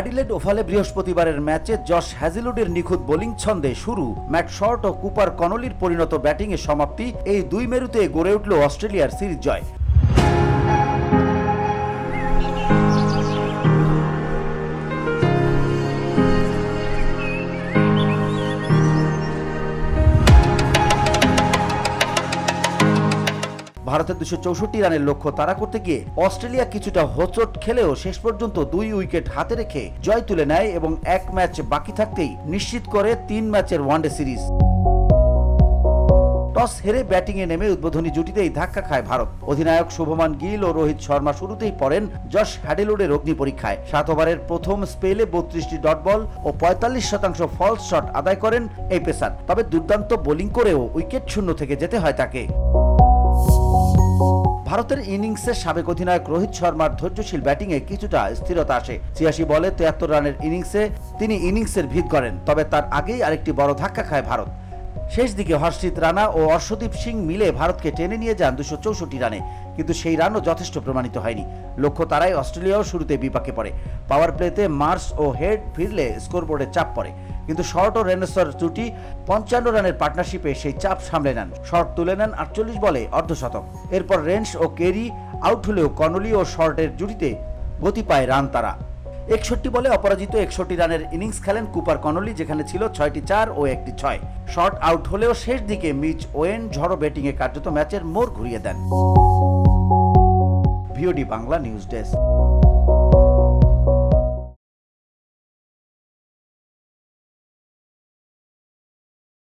Adelaide ওভালে বৃহস্পতিবারের ম্যাচে Josh হ্যাজেলউডের নিখুঁত বোলিং ছন্দে শুরু, ম্যাট শর্ট ও কুপার কনলির পরিণত ব্যাটিংয়ে সমাপ্তি, এই দুই মেরুতে গড়ে উঠল অস্ট্রেলিয়ার সিরিজ জয়। ভারতের 264 রানের লক্ষ্য তাড়া করতে গিয়ে অস্ট্রেলিয়া কিছুটা হোঁচট খেলেও শেষ পর্যন্ত 2 উইকেট হাতে রেখে জয় তুলে নেয় এবং এক ম্যাচ বাকি থাকতেই নিশ্চিত করে 3 ম্যাচের ওয়ানডে সিরিজ। টস হেরে ব্যাটিংয়ে নেমে উদ্বোধনী জুটিতেই ধাক্কা খায় ভারত। অধিনায়ক শুভমান গিল ও রোহিত শর্মা শুরুতেই পড়েন জশ হ্যাজেলউডের অগ্নি পরীক্ষায়। 7 ওভারের প্রথম স্পেলে 32টি ডট বল ও 45% ফলস শট আদায় করেন এই পেসার। তবে দুর্দান্ত বোলিং করেও উইকেট শূন্য থেকে যেতে হয় তাকে। ভারতের ইনিংসে সাবেক অধিনায়ক রোহিত শর্মার ধৈর্যশীল ব্যাটিংয়ে কিছুটা স্থিরতা আসে। 86 বলে 73 রানের ইনিংসে তিনি ইনিংসের ভিত করেন। তবে তার আগেই আরেকটি বড় ধাক্কা খায় ভারত। শেষ দিকে হর্ষিত রানা ও অর্শদীপ সিং মিলে ভারতকে টেনে নিয়ে যান 264 রানে, কিন্তু সেই রানও যথেষ্ট প্রমাণিত হয়নি। লক্ষ্য তারাই অস্ট্রেলিয়াও শুরুতে বিপাকে পড়ে। পাওয়ার প্লেতে মার্স ও হেড ফিরলে স্কোরবোর্ডে চাপ পড়ে, কিন্তু শর্ট ও রেনেসর জুটি 55 রানের পার্টনারশিপে সেই চাপ সামলে নেন। শর্ট তুলে নেন 48 বলে অর্ধশতক। এরপর রেন্স ও কেরি আউট হলেও কনলি ও শর্টের জুটিতে গতি পায় রান তারা। 61 বলে অপরাজিত 61 রানের ইনিংস খেলেন কুপার কনলি, যেখানে ছিল 6টি 4 ও 1টি 6। শর্ট আউট হলেও শেষ দিকে মিচ ওয়েন ঝড়ো ব্যাটিংয়ে কার্যত ম্যাচের মোড় ঘুরিয়ে দেন। VOD Bangla news desk.